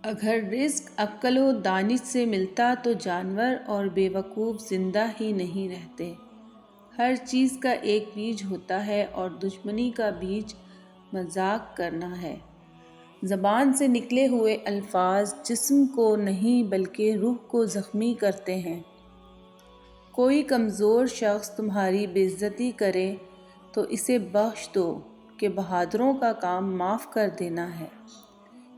اگر رزق عقل و دانش سے ملتا تو جانور اور بیوقوف زندہ ہی نہیں رہتے۔ ہر چیز کا ایک بیج ہوتا ہے اور دشمنی کا بیج مذاق کرنا ہے۔ زبان سے نکلے ہوئے الفاظ جسم کو نہیں بلکہ روح کو زخمی کرتے ہیں۔ کوئی کمزور شخص تمہاری بے عزتی کرے تو اسے بخش دو کہ بہادروں کا کام معاف کر دینا ہے۔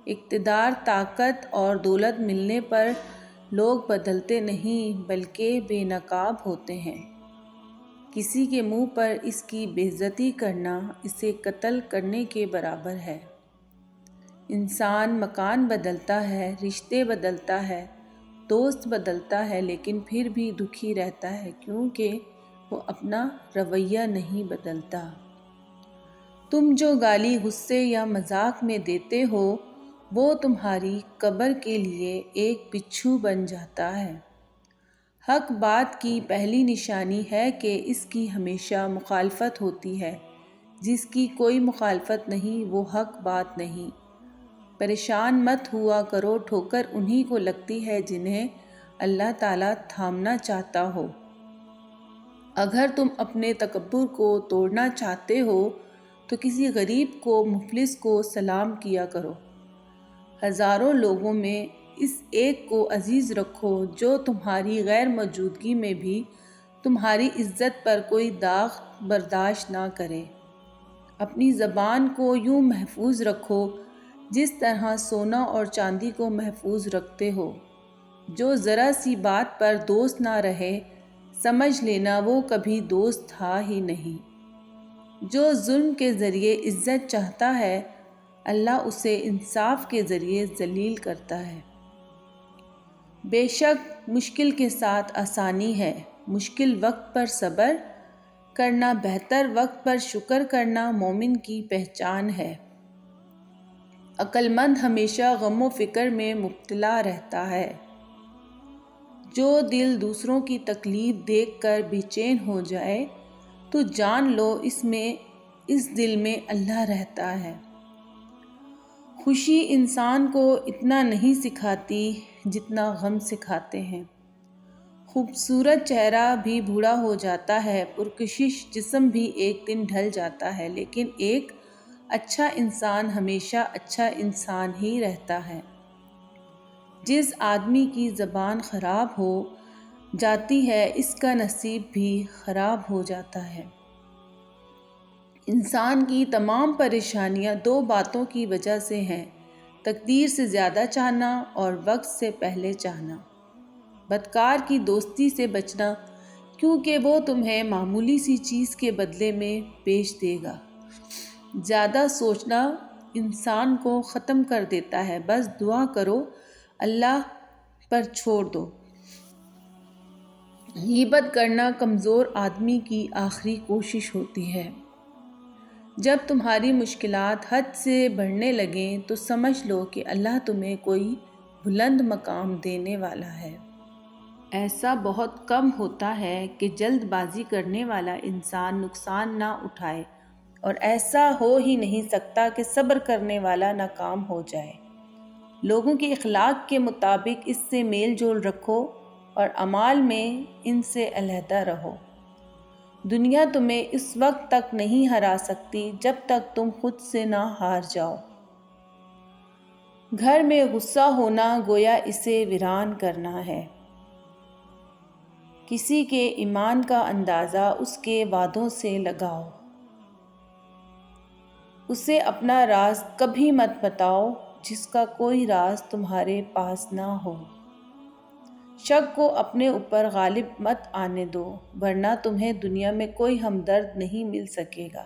اقتدار، طاقت اور دولت ملنے پر لوگ بدلتے نہیں بلکہ بے نقاب ہوتے ہیں۔ کسی کے منہ پر اس کی بے عزتی کرنا اسے قتل کرنے کے برابر ہے۔ انسان مکان بدلتا ہے، رشتے بدلتا ہے، دوست بدلتا ہے، لیکن پھر بھی دکھی رہتا ہے کیونکہ وہ اپنا رویہ نہیں بدلتا۔ تم جو گالی غصے یا مذاق میں دیتے ہو وہ تمہاری قبر کے لیے ایک بچھو بن جاتا ہے۔ حق بات کی پہلی نشانی ہے کہ اس کی ہمیشہ مخالفت ہوتی ہے۔ جس کی کوئی مخالفت نہیں وہ حق بات نہیں۔ پریشان مت ہوا کرو، ٹھوکر انہی کو لگتی ہے جنہیں اللہ تعالیٰ تھامنا چاہتا ہو۔ اگر تم اپنے تکبر کو توڑنا چاہتے ہو تو کسی غریب کو، مفلس کو سلام کیا کرو۔ ہزاروں لوگوں میں اس ایک کو عزیز رکھو جو تمہاری غیر موجودگی میں بھی تمہاری عزت پر کوئی داغ برداشت نہ کرے۔ اپنی زبان کو یوں محفوظ رکھو جس طرح سونا اور چاندی کو محفوظ رکھتے ہو۔ جو ذرا سی بات پر دوست نہ رہے سمجھ لینا وہ کبھی دوست تھا ہی نہیں۔ جو ظلم کے ذریعے عزت چاہتا ہے اللہ اسے انصاف کے ذریعے ذلیل کرتا ہے۔ بے شک مشکل کے ساتھ آسانی ہے۔ مشکل وقت پر صبر کرنا، بہتر وقت پر شکر کرنا مومن کی پہچان ہے۔ عقل مند ہمیشہ غم و فکر میں مبتلا رہتا ہے۔ جو دل دوسروں کی تکلیف دیکھ کر بے چین ہو جائے تو جان لو اس دل میں اللہ رہتا ہے۔ خوشی انسان کو اتنا نہیں سکھاتی جتنا غم سکھاتے ہیں۔ خوبصورت چہرہ بھی بوڑھا ہو جاتا ہے، پرکشش جسم بھی ایک دن ڈھل جاتا ہے، لیکن ایک اچھا انسان ہمیشہ اچھا انسان ہی رہتا ہے۔ جس آدمی کی زبان خراب ہو جاتی ہے اس کا نصیب بھی خراب ہو جاتا ہے۔ انسان کی تمام پریشانیاں دو باتوں کی وجہ سے ہیں: تقدیر سے زیادہ چاہنا اور وقت سے پہلے چاہنا۔ بدکار کی دوستی سے بچنا کیونکہ وہ تمہیں معمولی سی چیز کے بدلے میں بیچ دے گا۔ زیادہ سوچنا انسان کو ختم کر دیتا ہے، بس دعا کرو اللہ پر چھوڑ دو۔ غیبت کرنا کمزور آدمی کی آخری کوشش ہوتی ہے۔ جب تمہاری مشکلات حد سے بڑھنے لگیں تو سمجھ لو کہ اللہ تمہیں کوئی بلند مقام دینے والا ہے۔ ایسا بہت کم ہوتا ہے کہ جلد بازی کرنے والا انسان نقصان نہ اٹھائے، اور ایسا ہو ہی نہیں سکتا کہ صبر کرنے والا ناکام ہو جائے۔ لوگوں کے اخلاق کے مطابق اس سے میل جول رکھو اور اعمال میں ان سے علیحدہ رہو۔ دنیا تمہیں اس وقت تک نہیں ہرا سکتی جب تک تم خود سے نہ ہار جاؤ۔ گھر میں غصہ ہونا گویا اسے ویران کرنا ہے۔ کسی کے ایمان کا اندازہ اس کے وعدوں سے لگاؤ۔ اسے اپنا راز کبھی مت بتاؤ جس کا کوئی راز تمہارے پاس نہ ہو۔ شک کو اپنے اوپر غالب مت آنے دو ورنہ تمہیں دنیا میں کوئی ہمدرد نہیں مل سکے گا۔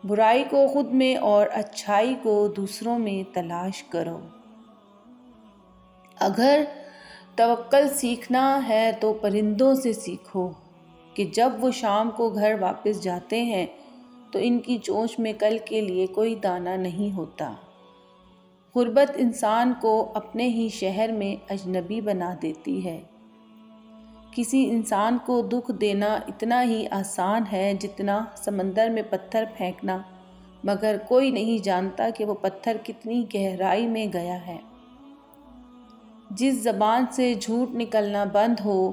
برائی کو خود میں اور اچھائی کو دوسروں میں تلاش کرو۔ اگر توکل سیکھنا ہے تو پرندوں سے سیکھو کہ جب وہ شام کو گھر واپس جاتے ہیں تو ان کی چونچ میں کل کے لیے کوئی دانہ نہیں ہوتا۔ غربت انسان کو اپنے ہی شہر میں اجنبی بنا دیتی ہے۔ کسی انسان کو دکھ دینا اتنا ہی آسان ہے جتنا سمندر میں پتھر پھینکنا مگر کوئی نہیں جانتا کہ وہ پتھر کتنی گہرائی میں گیا ہے۔ جس زبان سے جھوٹ نکلنا بند ہو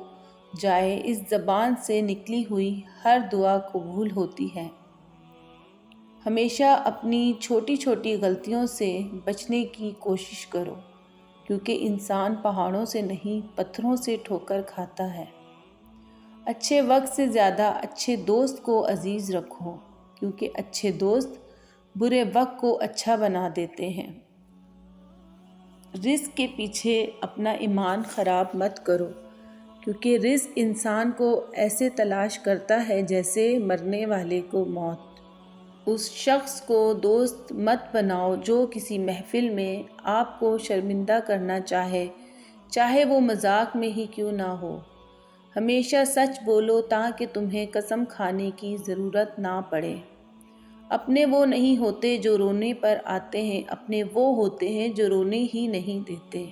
جائے، اس زبان سے نکلی ہوئی ہر دعا قبول ہوتی ہے۔ ہمیشہ اپنی چھوٹی چھوٹی غلطیوں سے بچنے کی کوشش کرو، کیونکہ انسان پہاڑوں سے نہیں پتھروں سے ٹھوکر کھاتا ہے۔ اچھے وقت سے زیادہ اچھے دوست کو عزیز رکھو، کیونکہ اچھے دوست برے وقت کو اچھا بنا دیتے ہیں۔ رزق کے پیچھے اپنا ایمان خراب مت کرو، کیونکہ رزق انسان کو ایسے تلاش کرتا ہے جیسے مرنے والے کو موت۔ اس شخص کو دوست مت بناؤ جو کسی محفل میں آپ کو شرمندہ کرنا چاہے وہ مذاق میں ہی کیوں نہ ہو۔ ہمیشہ سچ بولو تاکہ تمہیں قسم کھانے کی ضرورت نہ پڑے۔ اپنے وہ نہیں ہوتے جو رونے پر آتے ہیں، اپنے وہ ہوتے ہیں جو رونے ہی نہیں دیتے۔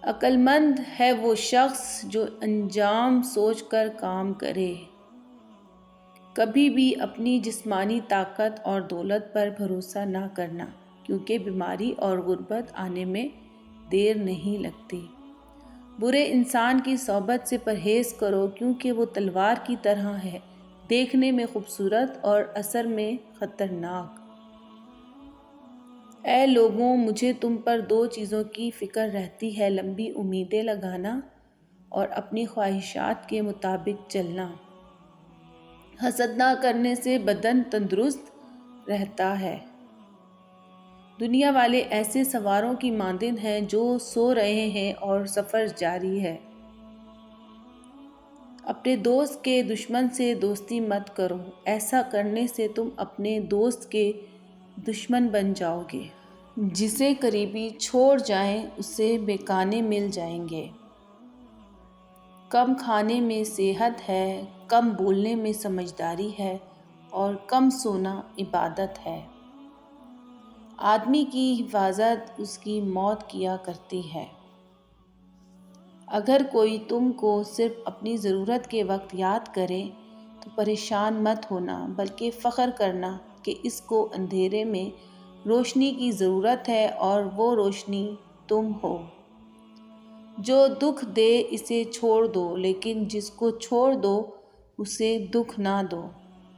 عقل مند ہے وہ شخص جو انجام سوچ کر کام کرے۔ کبھی بھی اپنی جسمانی طاقت اور دولت پر بھروسہ نہ کرنا، کیونکہ بیماری اور غربت آنے میں دیر نہیں لگتی۔ برے انسان کی صحبت سے پرہیز کرو، کیونکہ وہ تلوار کی طرح ہے، دیکھنے میں خوبصورت اور اثر میں خطرناک۔ اے لوگوں، مجھے تم پر 2 چیزوں کی فکر رہتی ہے، لمبی امیدیں لگانا اور اپنی خواہشات کے مطابق چلنا۔ حسد نہ کرنے سے بدن تندرست رہتا ہے۔ دنیا والے ایسے سواروں کی مانند ہیں جو سو رہے ہیں اور سفر جاری ہے۔ اپنے دوست کے دشمن سے دوستی مت کرو، ایسا کرنے سے تم اپنے دوست کے دشمن بن جاؤ گے۔ جسے قریبی چھوڑ جائیں اسے بیگانے مل جائیں گے۔ کم کھانے میں صحت ہے، کم بولنے میں سمجھداری ہے اور کم سونا عبادت ہے۔ آدمی کی حفاظت اس کی موت کیا کرتی ہے۔ اگر کوئی تم کو صرف اپنی ضرورت کے وقت یاد کرے تو پریشان مت ہونا، بلکہ فخر کرنا کہ اس کو اندھیرے میں روشنی کی ضرورت ہے اور وہ روشنی تم ہو۔ جو دکھ دے اسے چھوڑ دو، لیکن جس کو چھوڑ دو اسے دکھ نہ دو۔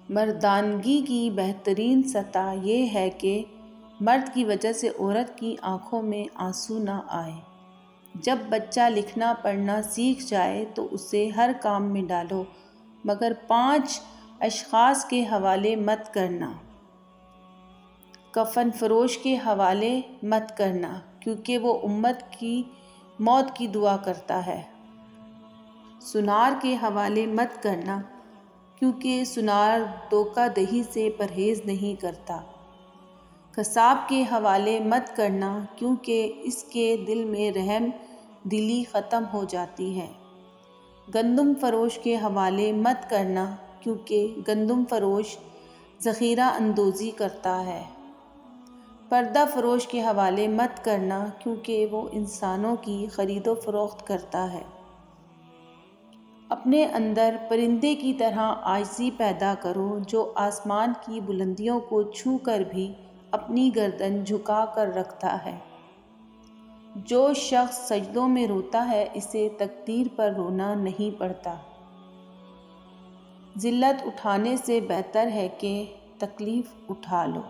مردانگی کی بہترین سطح یہ ہے کہ مرد کی وجہ سے عورت کی آنکھوں میں آنسو نہ آئے۔ جب بچہ لکھنا پڑھنا سیکھ جائے تو اسے ہر کام میں ڈالو، مگر 5 اشخاص کے حوالے مت کرنا۔ کفن فروش کے حوالے مت کرنا، کیونکہ وہ امت کی موت کی دعا کرتا ہے۔ سنار کے حوالے مت کرنا، کیونکہ سنار دھوکہ دہی سے پرہیز نہیں کرتا۔ قصاب کے حوالے مت کرنا، کیونکہ اس کے دل میں رحم دلی ختم ہو جاتی ہے۔ گندم فروش کے حوالے مت کرنا، کیونکہ گندم فروش ذخیرہ اندوزی کرتا ہے۔ پردہ فروش کے حوالے مت کرنا، کیونکہ وہ انسانوں کی خرید و فروخت کرتا ہے۔ اپنے اندر پرندے کی طرح عاجزی پیدا کرو، جو آسمان کی بلندیوں کو چھو کر بھی اپنی گردن جھکا کر رکھتا ہے۔ جو شخص سجدوں میں روتا ہے اسے تقدیر پر رونا نہیں پڑتا۔ ذلت اٹھانے سے بہتر ہے کہ تکلیف اٹھا لو۔